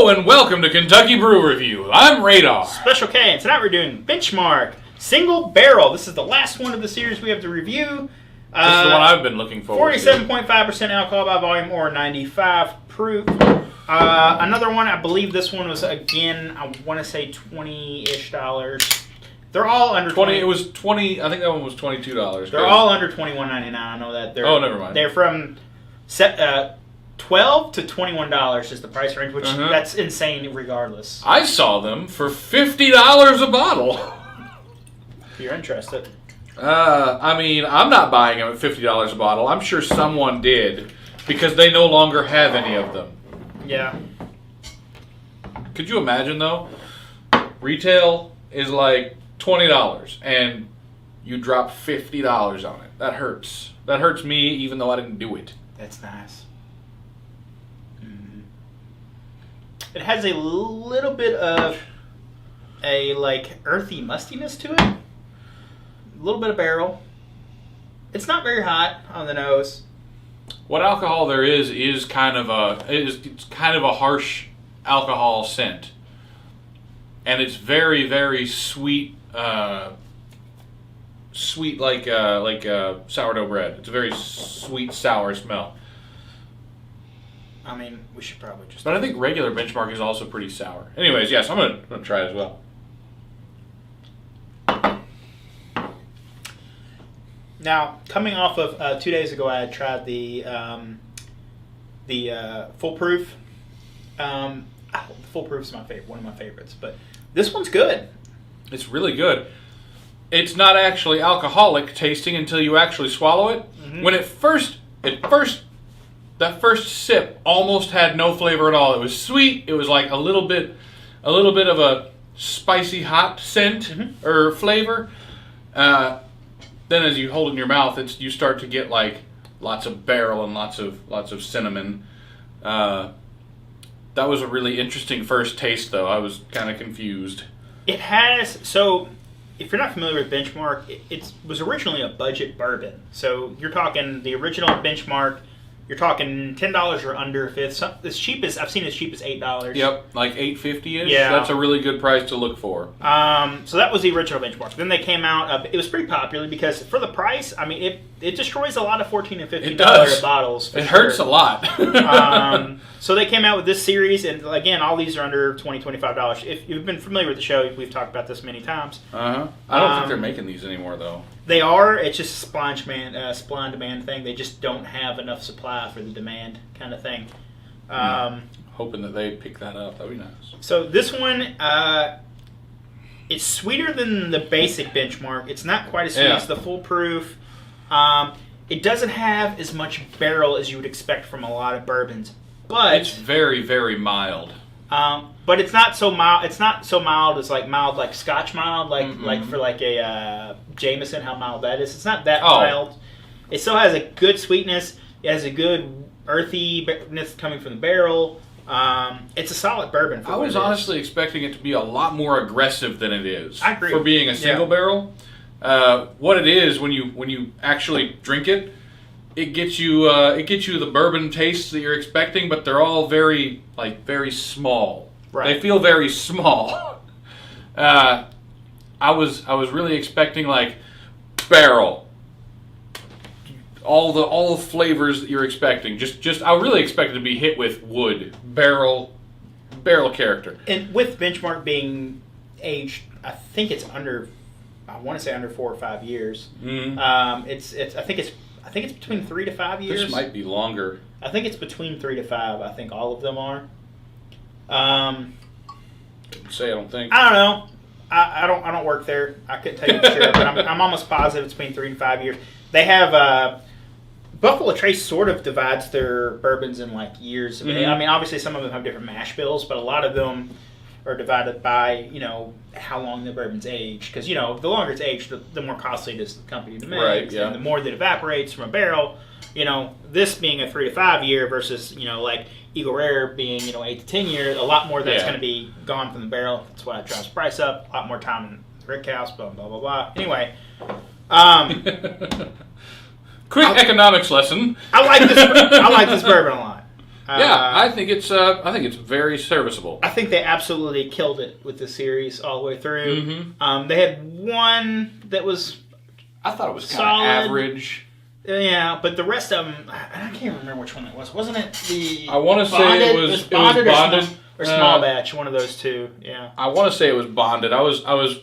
Hello and welcome to Kentucky Brew Review. I'm Radar. Special K, and tonight we're doing Benchmark Single Barrel. This is the last one of the series we have to review. This is the one I've been looking forward to. 47.5% alcohol by volume or 95 proof. Another one, I believe this one was, again, I want to say $20-ish. They're all under 20. It was 20. I think that one was $22. They're all under $21.99. I know that. Never mind. They're from $12 to $21 is the price range, which that's insane regardless. I saw them for $50 a bottle. If you're interested. I mean, I'm not buying them at $50 a bottle. I'm sure someone did because they no longer have any of them. Yeah. Could you imagine, though? Retail is like $20 and you drop $50 on it. That hurts. That hurts me even though I didn't do it. That's nice. It has a little bit of a earthy mustiness to it. A little bit of barrel. It's not very hot on the nose. What alcohol there is kind of a harsh alcohol scent, and it's very, very sweet. Sweet like sourdough bread. It's a very sweet, sour smell. I mean, we should probably just... But I think regular Benchmark is also pretty sour. Anyways, yes, I'm gonna try it as well. Now, coming off of 2 days ago, I had tried the Full Proof. Full Proof's my favorite, one of my favorites. But this one's good. It's really good. It's not actually alcoholic tasting until you actually swallow it. Mm-hmm. When that first sip almost had no flavor at all. It was sweet. It was like a little bit of a spicy hot scent or flavor. Then as you hold it in your mouth, you start to get like lots of barrel and lots of cinnamon. That was a really interesting first taste, though. I was kind of confused. It has so. If you're not familiar with Benchmark, it was originally a budget bourbon. So you're talking the original Benchmark. You're talking $10 or under. As cheap as I've seen, as cheap as $8. Yep, like $8.50ish. Yeah, that's a really good price to look for. So that was the original Benchmark. Then they came out. It was pretty popular because for the price, I mean, it destroys a lot of $14 and $15 bottles. It hurts a lot. So they came out with this series, and again, all these are under $20, $25. If you've been familiar with the show, we've talked about this many times. I don't think they're making these anymore, though. They are. It's just a supply and demand thing. They just don't have enough supply for the demand kind of thing. Hoping that they pick that up. That'd be nice. So this one, it's sweeter than the basic Benchmark. It's not quite as sweet as the Full Proof. It doesn't have as much barrel as you would expect from a lot of bourbons. But it's very, very mild. But it's not so mild. It's not so mild as mild like Scotch mild, like for a Jameson, how mild that is. It's not that mild. It still has a good sweetness. It has a good earthiness coming from the barrel. It's a solid bourbon. I was honestly expecting it to be a lot more aggressive than it is. I agree. For being a single barrel, what it is when you actually drink it. It gets you the bourbon tastes that you're expecting, but they're all very small. Right. They feel very small. I was really expecting barrel. All the flavors that you're expecting. Just I really expected to be hit with wood, barrel character. And with Benchmark being aged, I think it's under 4 or 5 years. Mm-hmm. I think it's between 3 to 5 years. This might be longer. I think it's between 3 to 5. I think all of them are. I don't think. I don't know. I don't work there. I couldn't tell you for sure, but I'm almost positive it's between 3 and 5 years. They have Buffalo Trace sort of divides their bourbons in years. Mm-hmm. I mean, obviously some of them have different mash bills, but a lot of them are divided by how long the bourbon's aged. Because the longer it's aged, the more costly it is to the company to make. Right, yeah. And the more that evaporates from a barrel. This being a 3 to 5 year versus Eagle Rare being 8 to 10 years, a lot more that's going to be gone from the barrel. That's why it drives the price up. A lot more time in the rick house. Blah blah blah blah. Anyway. Quick economics lesson. I like this bourbon a lot. I think it's very serviceable. I think they absolutely killed it with the series all the way through. Mm-hmm. They had one that was, I thought it was kind of average. Yeah, but the rest of them, I can't remember which one that was. Wasn't it the? I want to say it was bonded. Or small batch, one of those two. Yeah. I want to say it was bonded. I was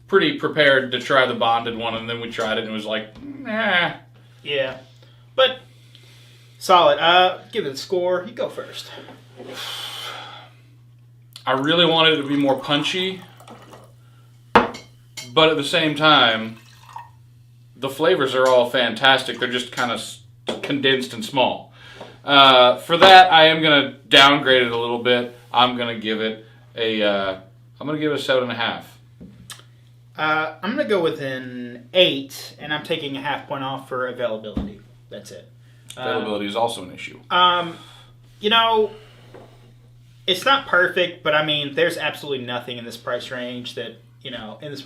pretty prepared to try the bonded one, and then we tried it, and it was like, nah. Yeah, but solid. Give it a score. You go first. I really wanted it to be more punchy, but at the same time, the flavors are all fantastic. They're just kind of condensed and small. For that, I am going to downgrade it a little bit. I'm going to give it a 7.5. I'm going to go with an 8, and I'm taking a half point off for availability. That's it. Availability is also an issue. It's not perfect, but I mean, there's absolutely nothing in this price range that, is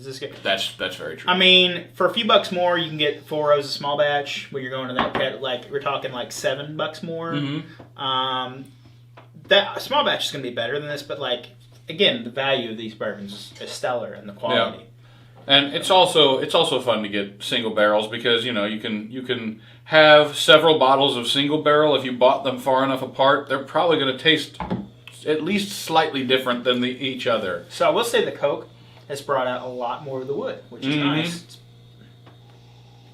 this good. That's very true. I mean, for a few bucks more, you can get 4 rows of small batch when you're going to that pet. Like, we're talking like $7 more. Mm-hmm. That small batch is going to be better than this, but like, again, the value of these bourbons is stellar and the quality. Yeah. And it's also fun to get single barrels because you can have several bottles of single barrel. If you bought them far enough apart, they're probably going to taste at least slightly different than each other. So I will say the Coke has brought out a lot more of the wood, which is nice.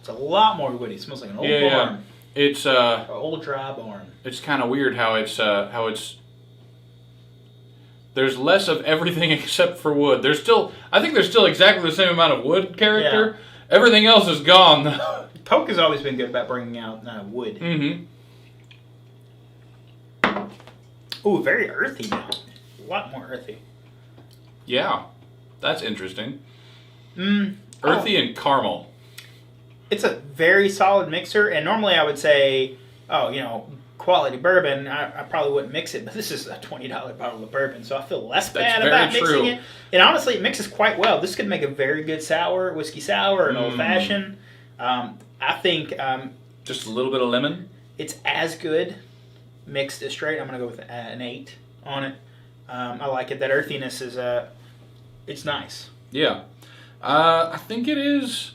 It's a lot more woody. It smells like an old barn. Yeah. It's an old dry barn. It's kind of weird how it's there's less of everything except for wood. I think there's still exactly the same amount of wood character. Yeah. Everything else is gone. Coke has always been good about bringing out wood. Mm-hmm. Ooh, very earthy now. A lot more earthy. Yeah, that's interesting. Earthy and caramel. It's a very solid mixer, and normally I would say, quality bourbon, I probably wouldn't mix it, but this is a $20 bottle of bourbon, so I feel less bad about mixing it. And honestly, it mixes quite well. This could make a very good sour, whiskey sour, an old-fashioned. I think... just a little bit of lemon? It's as good mixed as straight. I'm going to go with an 8 on it. I like it. That earthiness is... it's nice. Yeah. I think it is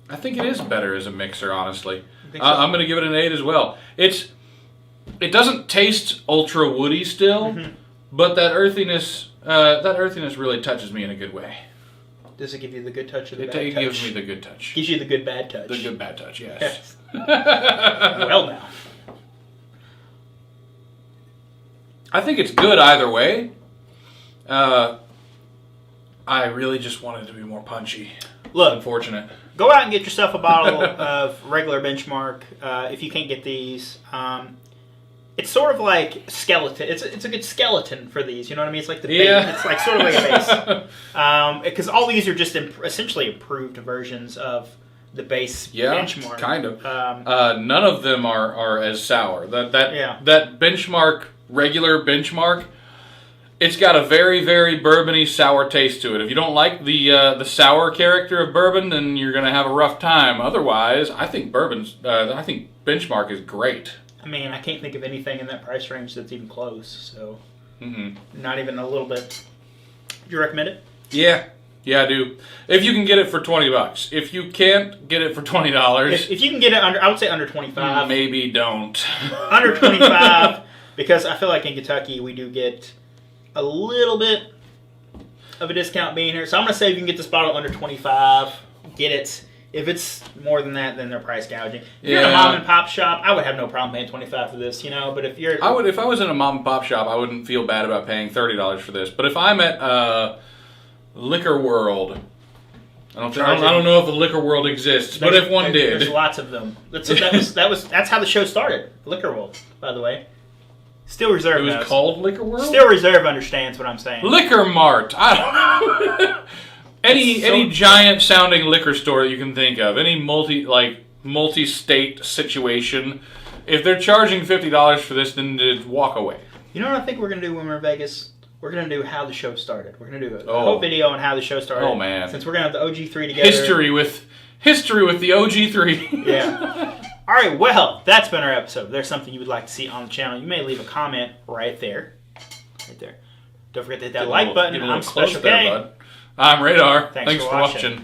better as a mixer, honestly. So? I'm going to give it an 8 as well. It doesn't taste ultra woody still, but that earthiness really touches me in a good way. Does it give you the good touch or the bad touch? It gives me the good touch. Gives you the good bad touch. The good bad touch, yes. Well now. I think it's good either way. I really just wanted it to be more punchy. Look, unfortunate. Go out and get yourself a bottle of regular Benchmark if you can't get these. It's sort of like skeleton. It's a good skeleton for these. You know what I mean? It's like the base. It's like sort of like a base. Because all these are just essentially improved versions of the base Benchmark. Kind of. None of them are as sour. That Benchmark, regular Benchmark, it's got a very, very bourbony sour taste to it. If you don't like the sour character of bourbon, then you're going to have a rough time. Otherwise, I think Benchmark is great. I mean, I can't think of anything in that price range that's even close. So, not even a little bit. Do you recommend it? Yeah, I do. If you can get it for $20. If you can't get it for $20, if you can get it under, I would say under 25. Maybe don't. Under 25, because I feel like in Kentucky we do get a little bit of a discount being here. So I'm going to say if you can get this bottle under 25, get it. If it's more than that, then they're price gouging. If you're in a mom and pop shop, I would have no problem paying $25 for this, But if you're... If I was in a mom and pop shop, I wouldn't feel bad about paying $30 for this. But if I'm at Liquor World, I don't know if the Liquor World exists, but if one did. There's lots of them. That's how the show started. Liquor World, by the way. Still Reserve. It was called Liquor World? Still Reserve understands what I'm saying. Liquor Mart. I don't know. Any giant sounding liquor store that you can think of, any multi-state situation, if they're charging $50 for this, then just walk away. You know what I think we're going to do when we're in Vegas? We're going to do how the show started. We're going to do a whole video on how the show started. Oh, man. Since we're going to have the OG3 together. History with the OG3. Yeah. All right, well, that's been our episode. If there's something you would like to see on the channel, you may leave a comment right there. Right there. Don't forget to hit that like button. I'm Special K. I'm Radar. Thanks for watching.